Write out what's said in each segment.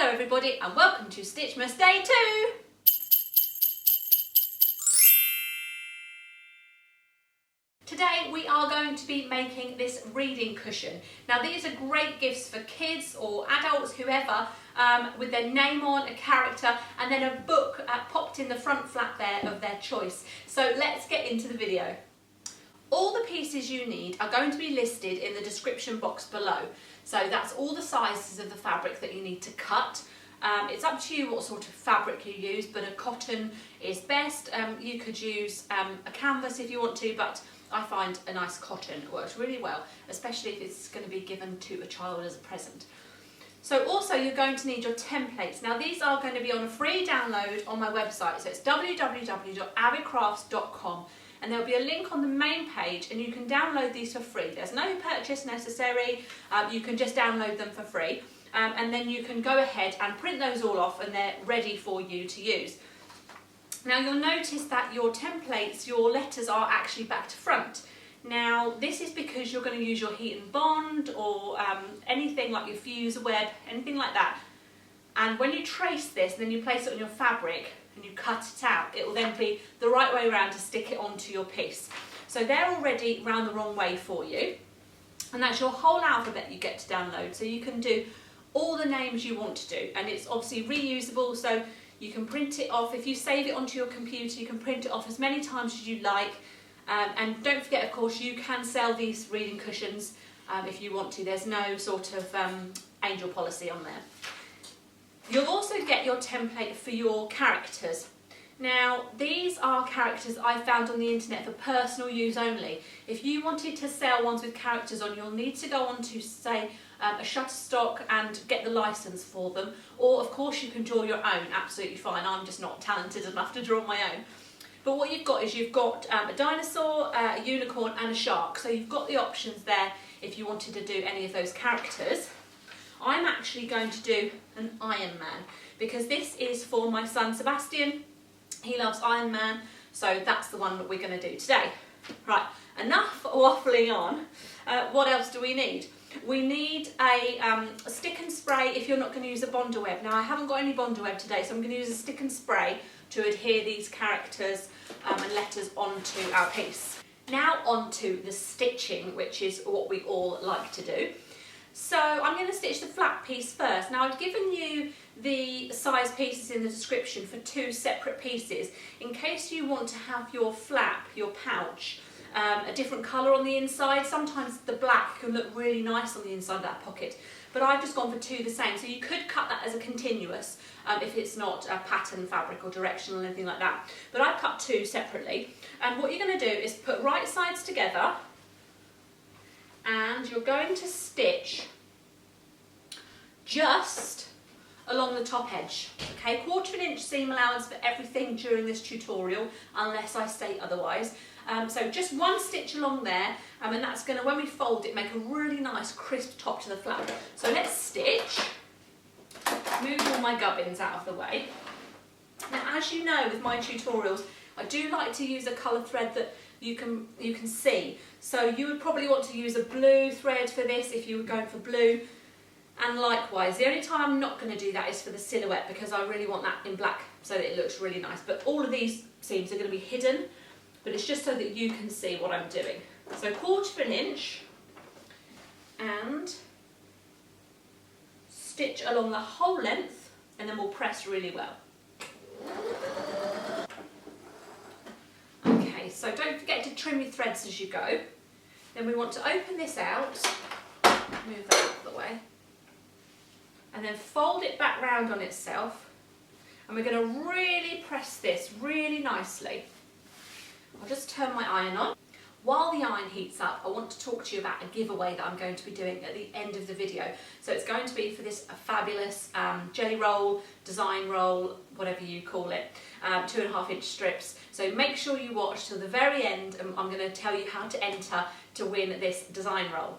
Hello everybody and welcome to Stitchmas Day 2! Today we are going to be making this reading cushion. Now these are great gifts for kids or adults, whoever, with their name on, a character and then a book popped in the front flap there of their choice. So let's get into the video. All the pieces you need are going to be listed in the description box below. So that's all the sizes of the fabric that you need to cut. It's up to you what sort of fabric you use, but a cotton is best. You could use a canvas if you want to, but I find a nice cotton works really well, especially if it's going to be given to a child as a present. So also you're going to need your templates. Now these are going to be on a free download on my website, so it's www.abeygale.com. And there'll be a link on the main page and you can download these for free. There's no purchase necessary, you can just download them for free and then you can go ahead and print those all off and they're ready for you to use. Now you'll notice that your templates, your letters are actually back to front. Now this is because you're going to use your heat and bond or anything like your fuse web, anything like that. And when you trace this and then you place it on your fabric, and you cut it out, it will then be the right way around to stick it onto your piece. So they're already round the wrong way for you, and that's your whole alphabet you get to download, so you can do all the names you want to do, and it's obviously reusable, so you can print it off. If you save it onto your computer, you can print it off as many times as you like, and don't forget, of course, you can sell these reading cushions if you want to. There's no sort of angel policy on there. You'll also get your template for your characters. Now these are characters I found on the internet for personal use only. If you wanted to sell ones with characters on, you'll need to go on to say a Shutterstock and get the license for them, or of course you can draw your own, absolutely fine. I'm just not talented enough to draw my own. But what you've got is you've got a dinosaur, a unicorn and a shark, so you've got the options there if you wanted to do any of those characters. I'm actually going to do an Iron Man because this is for my son Sebastian. He loves Iron Man, so that's the one that we're going to do today. Right, enough waffling on. What else do we need? We need a stick and spray if you're not going to use a Bonder web. Now I haven't got any Bonder web today, so I'm going to use a stick and spray to adhere these characters and letters onto our piece. Now onto the stitching, which is what we all like to do. So I'm going to stitch the flap piece first. Now I've given you the size pieces in the description for two separate pieces in case you want to have your flap, your pouch, a different colour on the inside. Sometimes the black can look really nice on the inside of that pocket, but I've just gone for two the same. So you could cut that as a continuous if it's not a pattern fabric or directional or anything like that. But I've cut two separately, and what you're going to do is put right sides together and you're going to stitch just along the top edge. Okay, 1/4 inch seam allowance for everything during this tutorial unless I say otherwise. So just one stitch along there, and that's going to, when we fold it, make a really nice crisp top to the flap. So let's stitch. Move all my gubbins out of the way. Now as you know with my tutorials, I do like to use a colour thread that you can see. So you would probably want to use a blue thread for this if you were going for blue. And likewise, the only time I'm not going to do that is for the silhouette because I really want that in black so that it looks really nice. But all of these seams are going to be hidden, but it's just so that you can see what I'm doing. So 1/4 inch and stitch along the whole length, and then we'll press really well. Okay, so don't forget to trim your threads as you go. Then we want to open this out, move that out of the way, and then fold it back round on itself, and we're going to really press this really nicely. I'll just turn my iron on. While the iron heats up, I want to talk to you about a giveaway that I'm going to be doing at the end of the video. So it's going to be for this fabulous jelly roll, design roll, whatever you call it, 2.5 inch strips. So make sure you watch till the very end, and I'm going to tell you how to enter to win this design roll.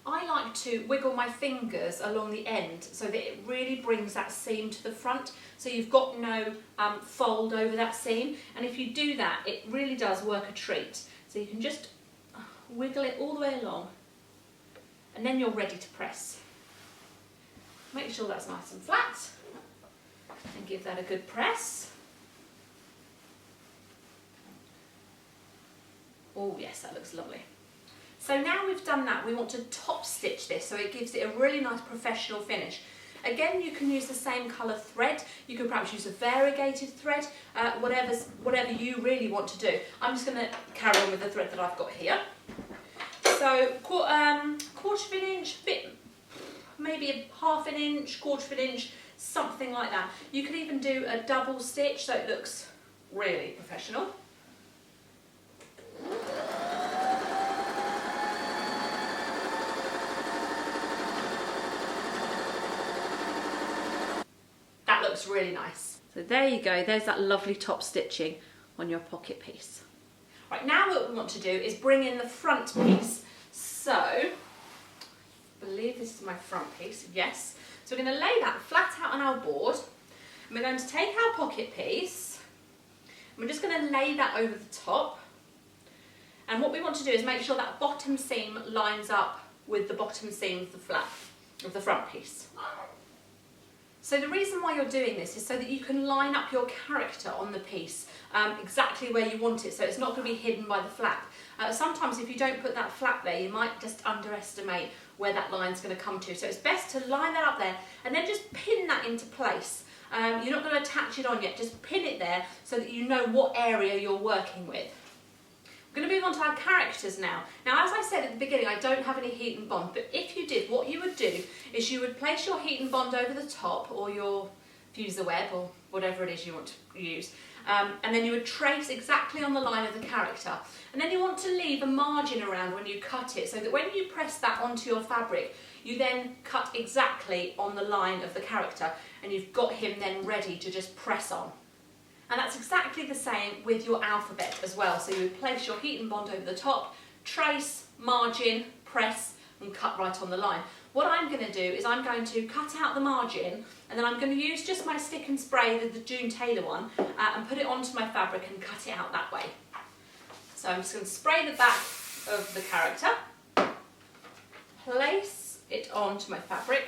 I like to wiggle my fingers along the end so that it really brings that seam to the front, so you've got no fold over that seam, and if you do that it really does work a treat. So you can just wiggle it all the way along and then you're ready to press. Make making sure that's nice and flat, and give that a good press. Oh yes, that looks lovely. So now we've done that, we want to top stitch this so it gives it a really nice professional finish. Again, you can use the same colour thread, you can perhaps use a variegated thread, whatever you really want to do. I'm just going to carry on with the thread that I've got here. So quarter of an inch, maybe half an inch, quarter of an inch, something like that. You could even do a double stitch so it looks really professional. That looks really nice. So there you go, there's that lovely top stitching on your pocket piece. Right, now what we want to do is bring in the front piece. So, I believe this is my front piece, yes. So we're going to lay that flat out on our board, and we're going to take our pocket piece, and we're just going to lay that over the top. And what we want to do is make sure that bottom seam lines up with the bottom seam of the flap, of the front piece. So the reason why you're doing this is so that you can line up your character on the piece exactly where you want it, so it's not going to be hidden by the flap. Sometimes if you don't put that flap there, you might just underestimate where that line's going to come to. So it's best to line that up there and then just pin that into place. You're not going to attach it on yet, just pin it there so that you know what area you're working with. We're going to move on to our characters now. Now, as I said at the beginning, I don't have any heat and bond, but if you did, what you would do is you would place your heat and bond over the top, or your fuser web, or whatever it is you want to use, and then you would trace exactly on the line of the character. And then you want to leave a margin around when you cut it, so that when you press that onto your fabric, you then cut exactly on the line of the character, and you've got him then ready to just press on. And that's exactly the same with your alphabet as well. So you would place your heat and bond over the top, trace, margin, press, and cut right on the line. What I'm going to do is I'm going to cut out the margin, and then I'm going to use just my stick and spray, the June Taylor one, and put it onto my fabric and cut it out that way. So I'm just going to spray the back of the character, place it onto my fabric,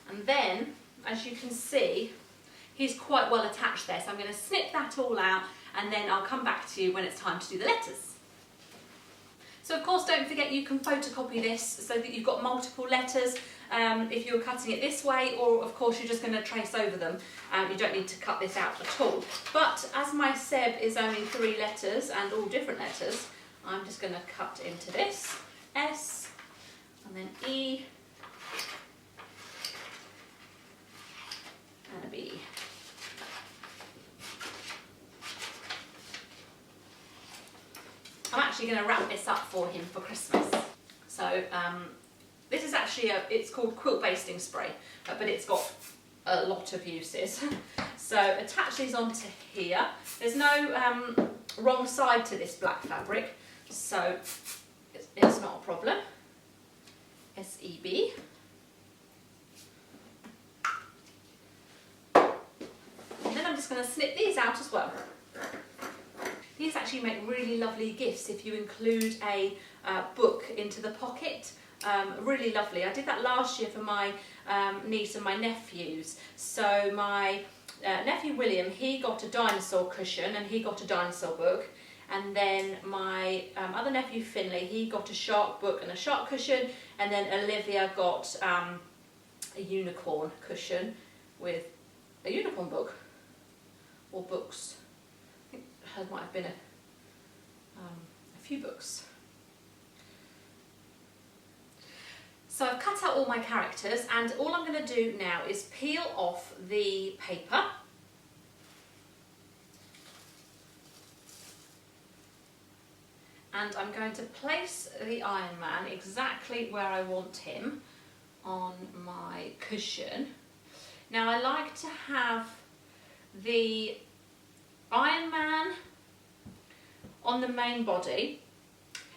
and then, as you can see, he's quite well attached there, so I'm going to snip that all out, and then I'll come back to you when it's time to do the letters. So of course, don't forget you can photocopy this so that you've got multiple letters if you're cutting it this way, or of course you're just going to trace over them. You don't need to cut this out at all. But as my Seb is only 3 letters and all different letters, I'm just going to cut into this, S, and then E, and a B. I'm actually going to wrap this up for him for Christmas. So this is actually, it's called quilt basting spray, but it's got a lot of uses. So attach these onto here. There's no wrong side to this black fabric, so it's not a problem. S-E-B. And then I'm just going to snip these out as well. These actually make really lovely gifts if you include a book into the pocket. Really lovely. I did that last year for my niece and my nephews. So my nephew William, he got a dinosaur cushion and he got a dinosaur book. And then my other nephew Finley, he got a shark book and a shark cushion. And then Olivia got a unicorn cushion with a unicorn book, or books. I think hers might have been a few books. So I've cut out all my characters, and all I'm going to do now is peel off the paper. And I'm going to place the Iron Man exactly where I want him on my cushion. Now I like to have the Iron Man on the main body,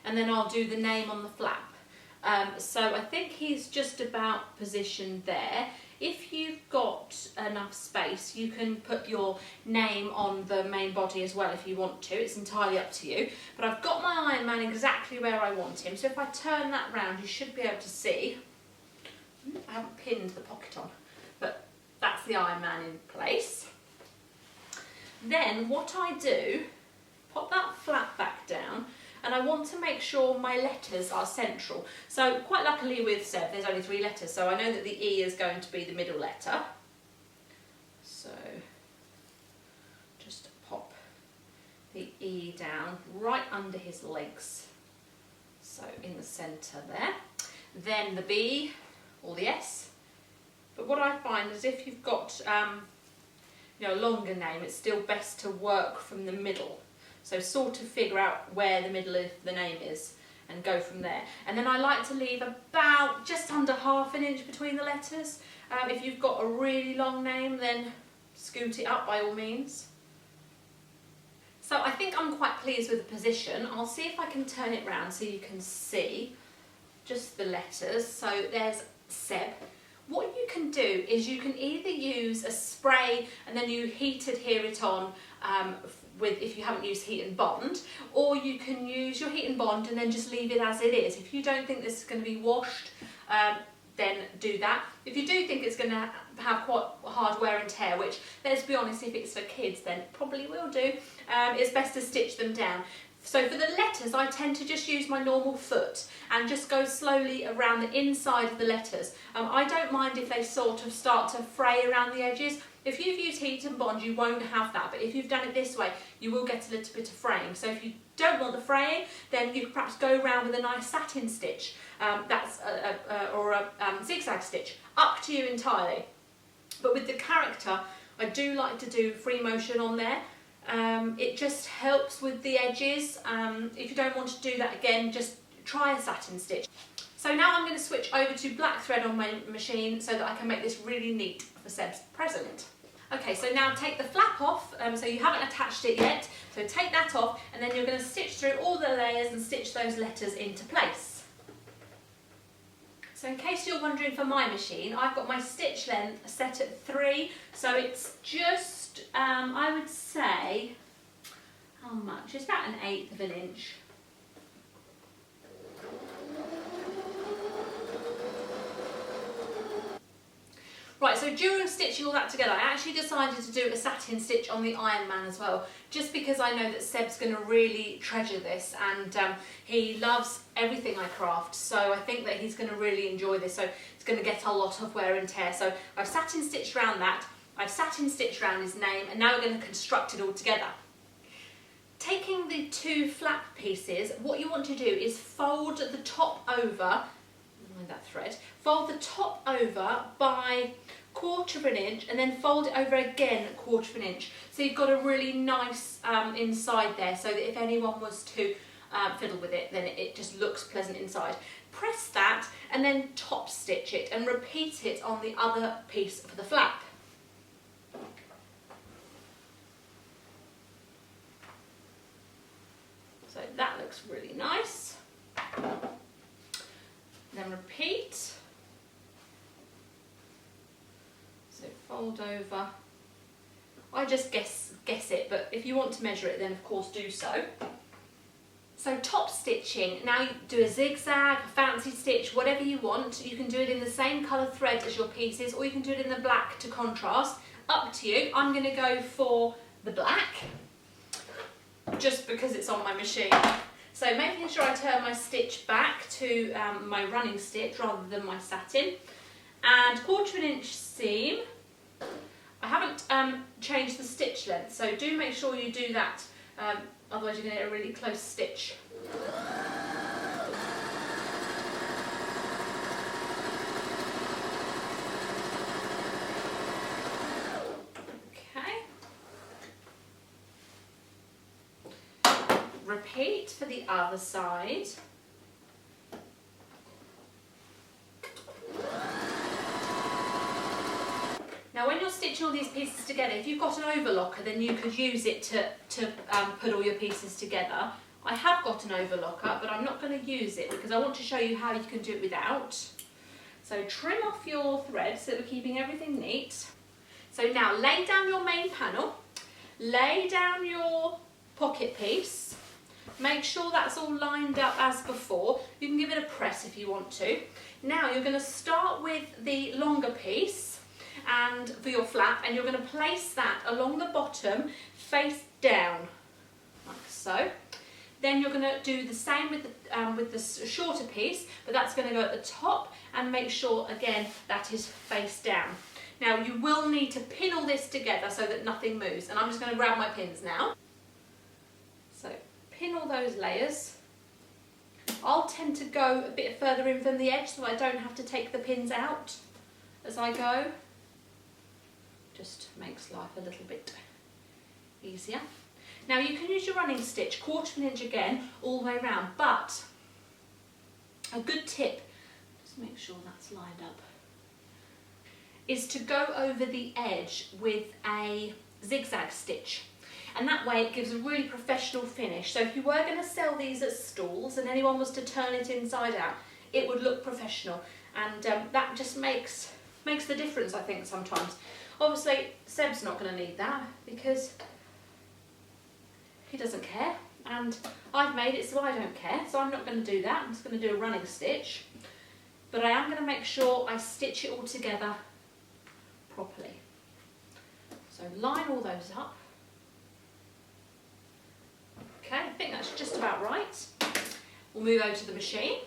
and then I'll do the name on the flap. So I think he's just about positioned there. If you've got enough space, you can put your name on the main body as well if you want to. It's entirely up to you. But I've got my Iron Man exactly where I want him. So if I turn that round, you should be able to see. I haven't pinned the pocket on. the Iron Man in place. Then what I do, pop that flap back down, and I want to make sure my letters are central. So quite luckily with Seb, there's only 3 letters, so I know that the E is going to be the middle letter. So just pop the E down right under his legs. So in the centre there. Then the B or the S. But what I find is if you've got you know, a longer name, it's still best to work from the middle. So sort of figure out where the middle of the name is and go from there. And then I like to leave about just under ½ an inch between the letters. If you've got a really long name, then scoot it up by all means. So I think I'm quite pleased with the position. I'll see if I can turn it round so you can see just the letters. So there's Seb. What you can do is you can either use a spray and then you heat adhere it on if you haven't used heat and bond, or you can use your heat and bond and then just leave it as it is. If you don't think this is going to be washed, then do that. If you do think it's going to have quite hard wear and tear, which, let's be honest, if it's for kids then it probably will do, it's best to stitch them down. So for the letters, I tend to just use my normal foot and just go slowly around the inside of the letters. I don't mind if they sort of start to fray around the edges. If you've used heat and bond, you won't have that, but if you've done it this way, you will get a little bit of fraying. So if you don't want the fraying, then you could perhaps go around with a nice satin stitch, or a zigzag stitch, up to you entirely. But with the character, I do like to do free motion on there. It just helps with the edges. If you don't want to do that again, just try a satin stitch. So now I'm going to switch over to black thread on my machine so that I can make this really neat for Seb's present. Okay, so now take the flap off, so you haven't attached it yet, so take that off and then you're going to stitch through all the layers and stitch those letters into place. So in case you're wondering for my machine, I've got my stitch length set at 3, so it's just, I would say, how much? It's about 1/8 of an inch. Right, so during stitching all that together, I actually decided to do a satin stitch on the Iron Man as well, just because I know that Seb's going to really treasure this, and he loves everything I craft, so I think that he's going to really enjoy this, so it's going to get a lot of wear and tear. So I've satin stitched around that, I've satin stitched around his name, and now we're going to construct it all together. Taking the 2 flap pieces, what you want to do is fold the top over, mind that thread, fold the top over by 1/4 of an inch and then fold it over again 1/4 of an inch. So you've got a really nice inside there, so that if anyone was to fiddle with it, then it just looks pleasant inside. Press that and then top stitch it and repeat it on the other piece for the flap. So that looks really nice. Then repeat. So fold over. I just guess it, but if you want to measure it, then of course do so. So top stitching, now you do a zigzag, a fancy stitch, whatever you want. You can do it in the same colour thread as your pieces, or you can do it in the black to contrast. Up to you. I'm going to go for the black, just because it's on my machine. So making sure I turn my stitch back to my running stitch rather than my satin. And 1/4 of an inch seam. I haven't changed the stitch length, so do make sure you do that, otherwise you're going to get a really close stitch. Okay. Repeat for the other side. Now when you're stitching all these pieces together, if you've got an overlocker, then you could use it to put all your pieces together. I have got an overlocker, but I'm not going to use it because I want to show you how you can do it without. So trim off your thread so that we're keeping everything neat. So now lay down your main panel, lay down your pocket piece, make sure that's all lined up as before. You can give it a press if you want to. Now you're going to start with the longer piece, and for your flap, and you're going to place that along the bottom face down, like so. Then you're going to do the same with the shorter piece, but that's going to go at the top, and make sure again that is face down. Now you will need to pin all this together so that nothing moves, and I'm just going to grab my pins now. So pin all those layers. I'll tend to go a bit further in from the edge so I don't have to take the pins out as I go. Just makes life a little bit easier. Now you can use your running stitch, 1/4 inch again, all the way around, but a good tip, just make sure that's lined up, is to go over the edge with a zigzag stitch. And that way it gives a really professional finish. So if you were going to sell these at stalls and anyone was to turn it inside out, it would look professional. And that just makes the difference, I think, sometimes. Obviously, Seb's not going to need that because he doesn't care. And I've made it so I don't care. So I'm not going to do that. I'm just going to do a running stitch. But I am going to make sure I stitch it all together properly. So line all those up. Okay, I think that's just about right. We'll move over to the machine.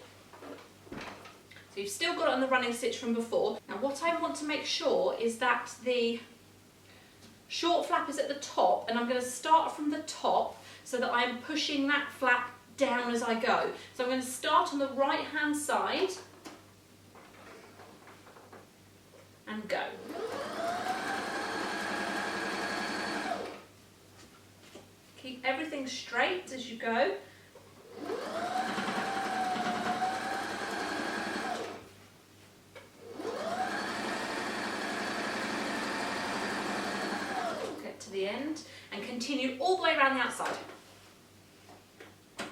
So you've still got it on the running stitch from before. Now what I want to make sure is that the short flap is at the top, and I'm going to start from the top so that I'm pushing that flap down as I go. So I'm going to start on the right hand side and go. Keep everything straight as you go. Get to the end and continue all the way around the outside. So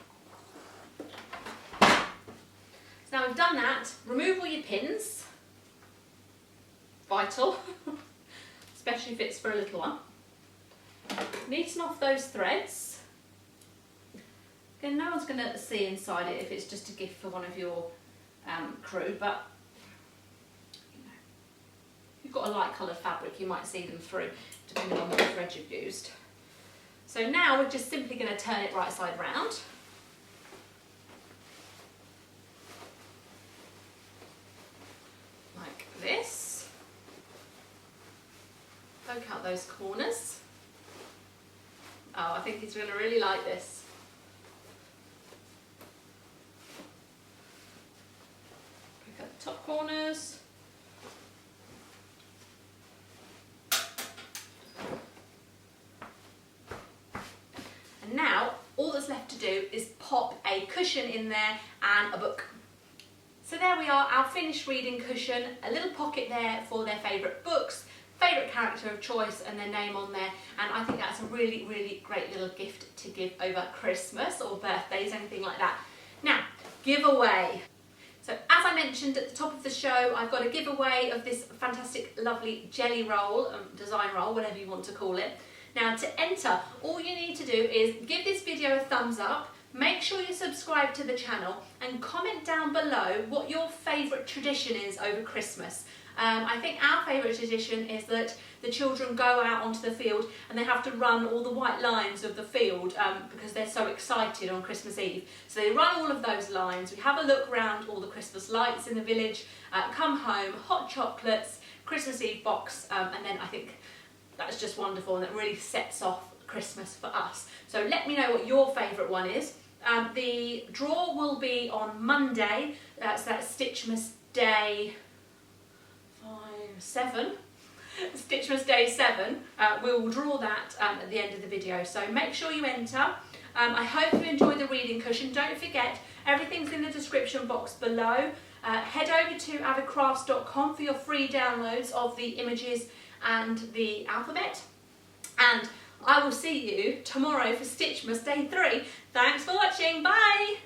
now we've done that, remove all your pins. Vital, especially if it's for a little one. Neaten off those threads. Again, no one's going to see inside it if it's just a gift for one of your crew, but you know, if you've got a light coloured fabric, you might see them through, depending on what thread you've used. So now we're just simply going to turn it right side round. Like this. Poke out those corners. Oh, I think he's going to really like this. Pick up the top corners. And now, all that's left to do is pop a cushion in there and a book. So there we are, our finished reading cushion, a little pocket there for their favourite books, favourite character of choice and their name on there, and I think that's a really, really great little gift to give over Christmas or birthdays, anything like that. Now, giveaway. So as I mentioned at the top of the show, I've got a giveaway of this fantastic, lovely jelly roll, design roll, whatever you want to call it. Now to enter, all you need to do is give this video a thumbs up, make sure you subscribe to the channel and comment down below what your favourite tradition is over Christmas. I think our favourite tradition is that the children go out onto the field and they have to run all the white lines of the field because they're so excited on Christmas Eve. So they run all of those lines, we have a look around all the Christmas lights in the village, come home, hot chocolates, Christmas Eve box, and then I think that's just wonderful and it really sets off Christmas for us. So let me know what your favourite one is. The draw will be on Monday, so that's Stitchmas Day 7. Stitchmas Day 7. We will draw that at the end of the video, so make sure you enter. I hope you enjoy the reading cushion. Don't forget, everything's in the description box below. Head over to abbycrafts.com for your free downloads of the images and the alphabet, and I will see you tomorrow for Stitchmas Day 3. Thanks for watching, bye!